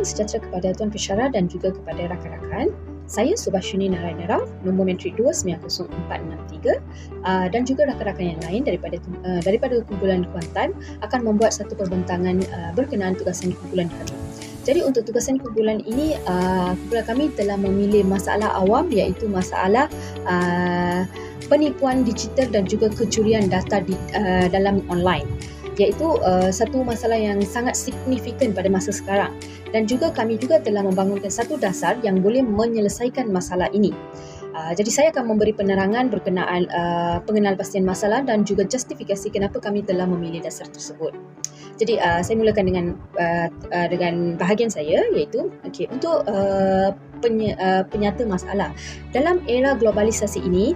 sejahtera kepada Tuan Pensyarah dan juga kepada rakan-rakan. Saya Subashini Narayanara, nombor metrik 2904663 dan juga rakan-rakan yang lain daripada kumpulan Kuantan akan membuat satu perbentangan berkenaan tugasan kumpulan kami. Jadi untuk tugasan kumpulan ini, kumpulan kami telah memilih masalah awam iaitu masalah penipuan digital dan juga kecurian data dalam online, iaitu satu masalah yang sangat signifikan pada masa sekarang, dan juga kami juga telah membangunkan satu dasar yang boleh menyelesaikan masalah ini. Jadi saya akan memberi penerangan berkenaan pengenalpastian masalah dan juga justifikasi kenapa kami telah memilih dasar tersebut. Jadi saya mulakan dengan bahagian saya, iaitu untuk penyata masalah. Dalam era globalisasi ini,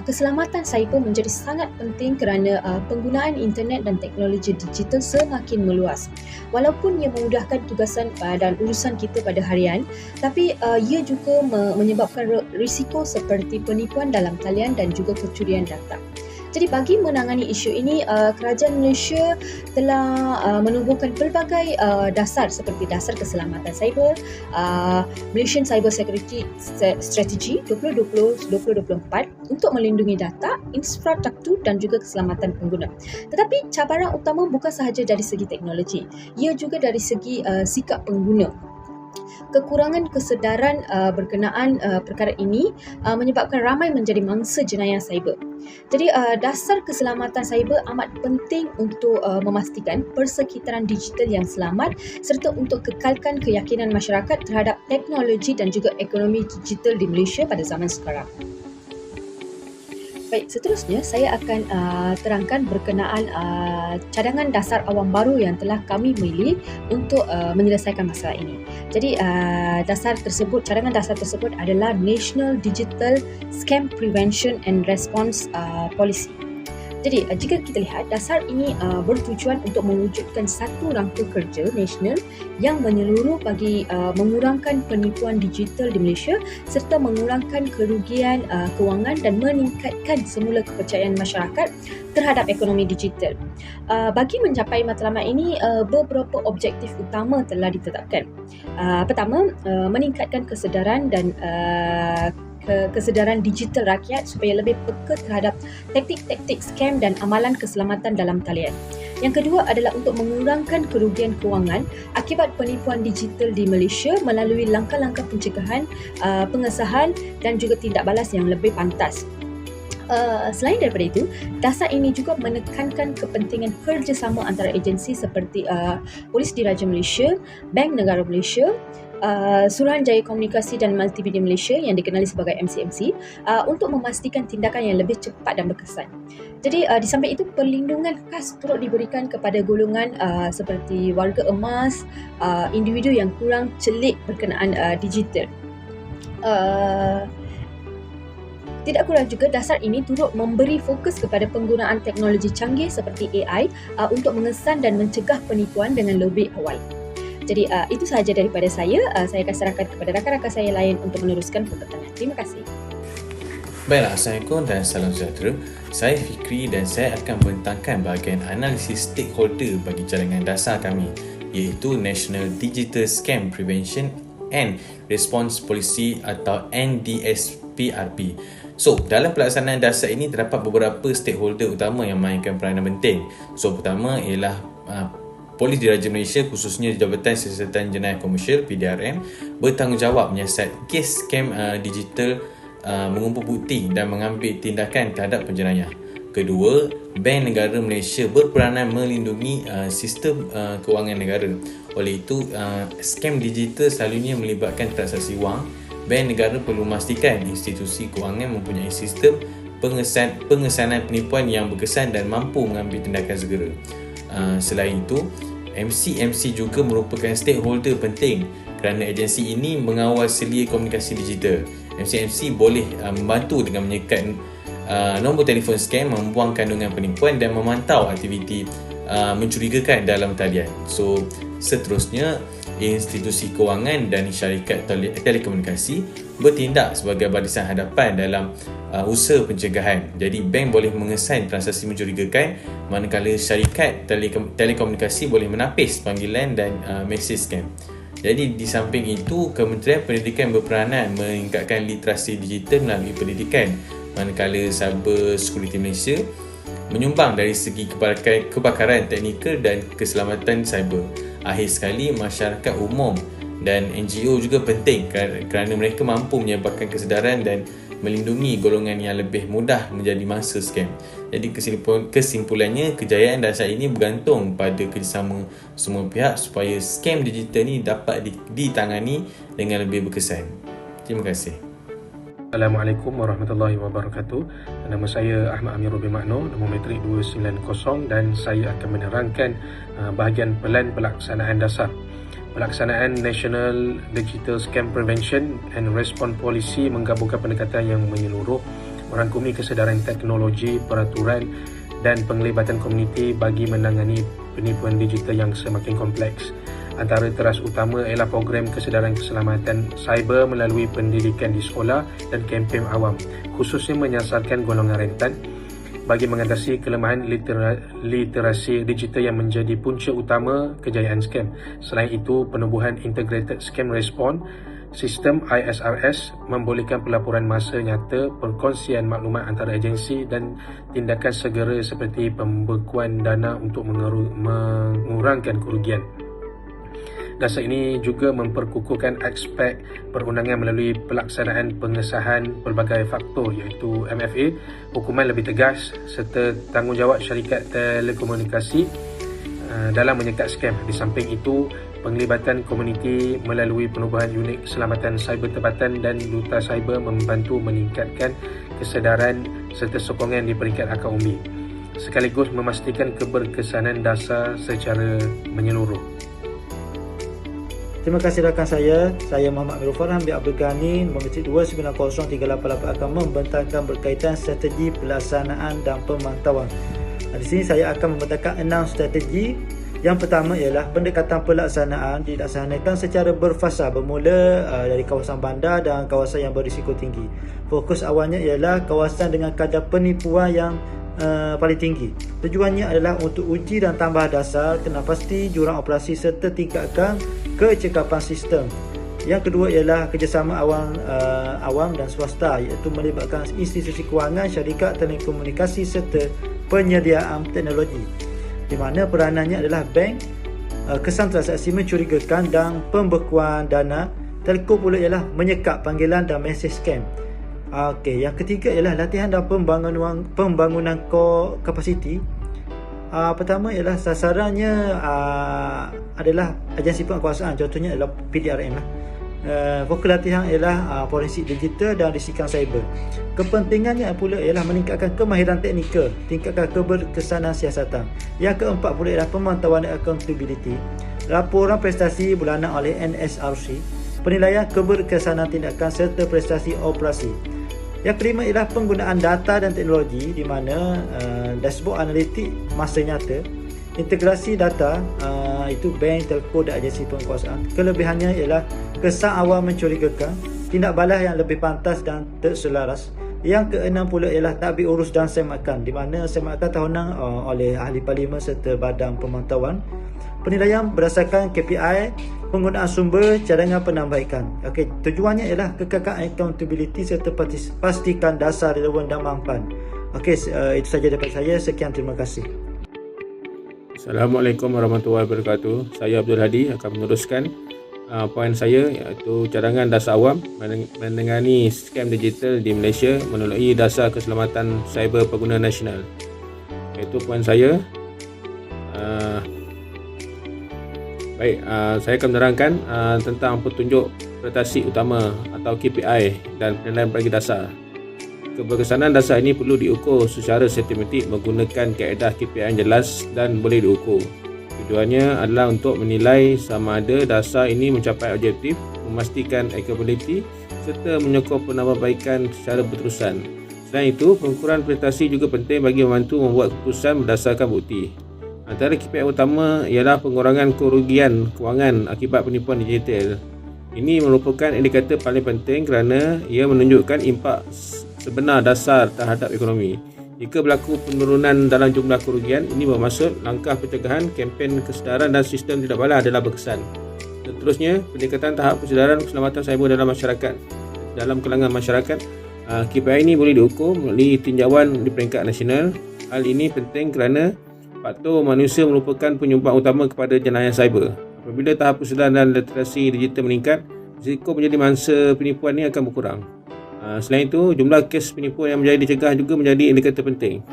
keselamatan cyber menjadi sangat penting kerana penggunaan internet dan teknologi digital semakin meluas. Walaupun ia memudahkan tugasan dan urusan kita pada harian, tapi ia juga menyebabkan risiko seperti penipuan dalam talian dan juga kecurian data. Jadi bagi menangani isu ini, kerajaan Malaysia telah menubuhkan pelbagai dasar seperti dasar keselamatan cyber, Malaysian Cyber Security Strategy 2020-2024 untuk melindungi data, infrastruktur dan juga keselamatan pengguna. Tetapi cabaran utama bukan sahaja dari segi teknologi, ia juga dari segi sikap pengguna. Kekurangan kesedaran berkenaan perkara ini menyebabkan ramai menjadi mangsa jenayah cyber. Jadi dasar keselamatan cyber amat penting untuk memastikan persekitaran digital yang selamat serta untuk kekalkan keyakinan masyarakat terhadap teknologi dan juga ekonomi digital di Malaysia pada zaman sekarang. Baik, seterusnya saya akan terangkan berkenaan cadangan dasar awam baru yang telah kami milih untuk menyelesaikan masalah ini. Jadi cadangan dasar tersebut adalah National Digital Scam Prevention and Response Policy. Jadi jika kita lihat, dasar ini bertujuan untuk mewujudkan satu rangka kerja nasional yang menyeluruh bagi mengurangkan penipuan digital di Malaysia serta mengurangkan kerugian kewangan dan meningkatkan semula kepercayaan masyarakat terhadap ekonomi digital. Bagi mencapai matlamat ini, beberapa objektif utama telah ditetapkan. Pertama, meningkatkan kesedaran dan kesedaran digital rakyat supaya lebih peka terhadap taktik-taktik scam dan amalan keselamatan dalam talian. Yang kedua adalah untuk mengurangkan kerugian kewangan akibat penipuan digital di Malaysia melalui langkah-langkah pencegahan, pengesahan dan juga tindak balas yang lebih pantas. Selain daripada itu, dasar ini juga menekankan kepentingan kerjasama antara agensi seperti Polis Diraja Malaysia, Bank Negara Malaysia, Suruhanjaya Komunikasi dan Multimedia Malaysia yang dikenali sebagai MCMC untuk memastikan tindakan yang lebih cepat dan berkesan. Jadi di samping itu, perlindungan khas turut diberikan kepada golongan seperti warga emas, individu yang kurang celik berkenaan digital. Tidak kurang juga, dasar ini turut memberi fokus kepada penggunaan teknologi canggih seperti AI untuk mengesan dan mencegah penipuan dengan lebih awal. Jadi itu sahaja daripada saya. Saya akan serahkan kepada rakan-rakan saya lain untuk meneruskan perbentangan. Terima kasih. Baiklah, Assalamualaikum dan salam sejahtera. Saya Fikri dan saya akan membentangkan bahagian analisis stakeholder bagi cadangan dasar kami, iaitu National Digital Scam Prevention and Response Policy atau NDSPRP. So, dalam pelaksanaan dasar ini terdapat beberapa stakeholder utama yang memainkan peranan penting. So, pertama ialah Polis Diraja Malaysia, khususnya Jabatan Siasatan Jenayah Komersial (PDRM), bertanggungjawab menyiasat kes scam digital, mengumpul bukti dan mengambil tindakan terhadap penjenayah. Kedua, Bank Negara Malaysia berperanan melindungi sistem kewangan negara. Oleh itu, scam digital selalunya melibatkan transaksi wang. Bank negara perlu memastikan institusi kewangan mempunyai sistem pengesanan penipuan yang berkesan dan mampu mengambil tindakan segera. Selain itu, MCMC juga merupakan stakeholder penting kerana agensi ini mengawal selia komunikasi digital. MCMC boleh membantu dengan menyekat nombor telefon scam, membuang kandungan penipuan dan memantau aktiviti mencurigakan dalam talian. So, seterusnya, institusi kewangan dan syarikat telekomunikasi bertindak sebagai barisan hadapan dalam usaha pencegahan. Jadi bank boleh mengesan transaksi mencurigakan, manakala syarikat telekomunikasi boleh menapis panggilan dan mesej scam. Jadi di samping itu, Kementerian Pendidikan berperanan meningkatkan literasi digital melalui pendidikan, manakala Cyber Security Malaysia menyumbang dari segi kebakaran teknikal dan keselamatan cyber. Akhir sekali, masyarakat umum dan NGO juga penting kerana mereka mampu menyebarkan kesedaran dan melindungi golongan yang lebih mudah menjadi mangsa scam. Jadi kesimpulannya, kejayaan dasar ini bergantung pada kerjasama semua pihak supaya scam digital ni dapat ditangani dengan lebih berkesan. Terima kasih. Assalamualaikum warahmatullahi wabarakatuh. Nama saya Ahmad Amirul bin Makno, nombor metrik 290, dan saya akan menerangkan bahagian pelan pelaksanaan dasar. Pelaksanaan National Digital Scam Prevention and Response Policy menggabungkan pendekatan yang menyeluruh, merangkumi kesedaran teknologi, peraturan dan penglibatan komuniti bagi menangani penipuan digital yang semakin kompleks. Antara teras utama ialah program kesedaran keselamatan cyber melalui pendidikan di sekolah dan kempen awam, khususnya menyasarkan golongan rentan bagi mengatasi kelemahan literasi digital yang menjadi punca utama kejayaan scam. Selain itu, penubuhan Integrated Scam Response Sistem ISRS membolehkan pelaporan masa nyata, perkongsian maklumat antara agensi dan tindakan segera seperti pembekuan dana untuk mengurangkan kerugian. Dasar ini juga memperkukuhkan aspek perundangan melalui pelaksanaan pengesahan pelbagai faktor iaitu MFA, hukuman lebih tegas serta tanggungjawab syarikat telekomunikasi dalam menyekat scam. Di samping itu, penglibatan komuniti melalui penubuhan unit keselamatan cyber tempatan dan duta cyber membantu meningkatkan kesedaran serta sokongan di peringkat akar umbi, sekaligus memastikan keberkesanan dasar secara menyeluruh. Terima kasih rakan saya Muhammad Amirul Farhan bin Abdul Ghani, nombor metrik 290-388 akan membentangkan berkaitan strategi pelaksanaan dan pemantauan. Di sini saya akan membentangkan 6 strategi. Yang pertama ialah pendekatan pelaksanaan dilaksanakan secara berfasa bermula dari kawasan bandar dan kawasan yang berisiko tinggi. Fokus awalnya ialah kawasan dengan kadar penipuan yang paling tinggi. Tujuannya adalah untuk uji dan tambah dasar, kena pasti jurang operasi serta tingkatkan kecekapan sistem. Yang kedua ialah kerjasama awam dan swasta, iaitu melibatkan institusi kewangan, syarikat telekomunikasi serta penyediaan teknologi, di mana peranannya adalah bank, kesan transaksi mencurigakan dan pembekuan dana. Telco pula ialah menyekat panggilan dan mesej scam. Okey, yang ketiga ialah latihan dan pembangunan kapasiti. Pertama ialah sasarannya adalah agensi penguasaan, contohnya adalah PDRM lah. Fokus latihan ialah forensik digital dan risikan cyber. Kepentingannya pula ialah meningkatkan kemahiran teknikal, tingkatkan keberkesanan siasatan. Yang keempat pula ialah pemantauan dan accountability, laporan prestasi bulanan oleh NSRC, penilaian keberkesanan tindakan serta prestasi operasi. Yang kelima ialah penggunaan data dan teknologi, di mana dashboard analitik masa nyata, integrasi data, itu bank, telco dan agensi penguasaan. Kelebihannya ialah kesan awal mencurigakan, tindak balas yang lebih pantas dan terselaras. Yang keenam pula ialah tadbir urus dan semakan, di mana semakan tahunan oleh ahli parlimen serta badan pemantauan. Penilaian berdasarkan KPI, penggunaan sumber, cadangan penambaikan. Okey, tujuannya ialah kekalkan accountability serta pastikan dasar relevan dan mampan. Okey, itu saja daripada saya. Sekian, terima kasih. Assalamualaikum warahmatullahi wabarakatuh. Saya Abdul Hadi akan meneruskan poin saya, iaitu cadangan dasar awam menangani scam digital di Malaysia melalui dasar keselamatan cyber pengguna nasional. Itu poin saya. Saya akan menerangkan tentang petunjuk prestasi utama atau KPI dan penilaian bagi dasar. Keberkesanan dasar ini perlu diukur secara sistematik menggunakan kaedah KPI yang jelas dan boleh diukur. Tujuannya adalah untuk menilai sama ada dasar ini mencapai objektif, memastikan accountability serta menyokong penambahbaikan secara berterusan. Selain itu, pengukuran prestasi juga penting bagi membantu membuat keputusan berdasarkan bukti. Antara KPI utama ialah pengurangan kerugian kewangan akibat penipuan digital. Ini merupakan indikator paling penting kerana ia menunjukkan impak sebenar dasar terhadap ekonomi. Jika berlaku penurunan dalam jumlah kerugian, ini bermaksud langkah pencegahan, kempen kesedaran dan sistem tidak balas adalah berkesan. Seterusnya, peningkatan tahap kesedaran keselamatan cyber dalam masyarakat. Dalam kalangan masyarakat, KPI ini boleh diukur melalui tinjauan di peringkat nasional. Hal ini penting kerana faktor manusia merupakan penyumbang utama kepada jenayah cyber. Apabila tahap kesedaran dan literasi digital meningkat, risiko menjadi mangsa penipuan ini akan berkurang. Selain itu, jumlah kes penipuan yang menjadi dicegah juga menjadi indikator penting.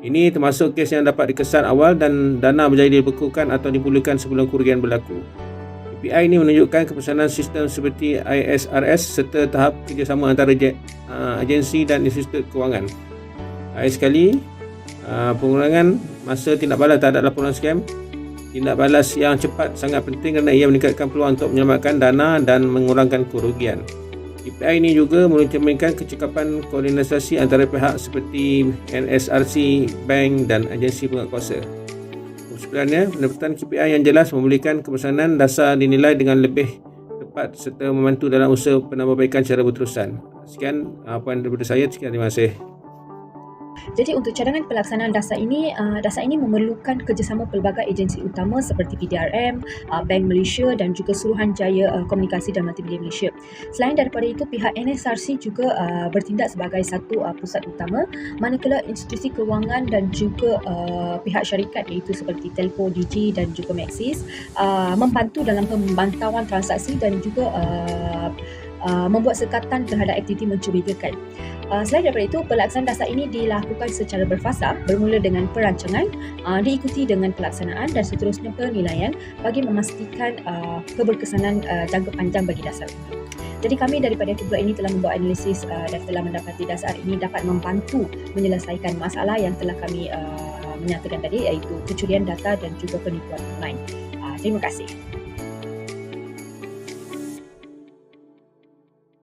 Ini termasuk kes yang dapat dikesan awal dan dana menjadi dibekukan atau dipulihkan sebelum kerugian berlaku. KPI ini menunjukkan kepesanan sistem seperti ISRS serta tahap kerjasama antara agensi dan institut kewangan. Akhir sekali, pengurangan masa tindak balas terhadap laporan skam. Tindak balas yang cepat sangat penting kerana ia meningkatkan peluang untuk menyelamatkan dana dan mengurangkan kerugian. KPI ini juga mencerminkan kecekapan koordinasi antara pihak seperti NSRC, bank dan agensi penguatkuasa. Sebenarnya, pendapatan KPI yang jelas membolehkan kepesanan dasar dinilai dengan lebih tepat serta membantu dalam usaha penambahbaikan secara berterusan. Sekian poin daripada saya. Sekian, terima kasih. Jadi untuk cadangan pelaksanaan dasar ini memerlukan kerjasama pelbagai agensi utama seperti PDRM, Bank Malaysia dan juga Suruhanjaya Komunikasi dan Multimedia Malaysia. Selain daripada itu, pihak NSRC juga bertindak sebagai satu pusat utama, manakala institusi kewangan dan juga pihak syarikat iaitu seperti Telco, Digi dan juga Maxis membantu dalam pembantauan transaksi dan juga membuat sekatan terhadap aktiviti mencurigakan. Selain daripada itu, pelaksanaan dasar ini dilakukan secara berfasa, bermula dengan perancangan, diikuti dengan pelaksanaan dan seterusnya penilaian bagi memastikan keberkesanan jangka panjang bagi dasar ini. Jadi kami daripada kumpulan ini telah membuat analisis dan telah mendapati dasar ini dapat membantu menyelesaikan masalah yang telah kami menyatakan tadi, iaitu kecurian data dan juga penipuan online. Terima kasih.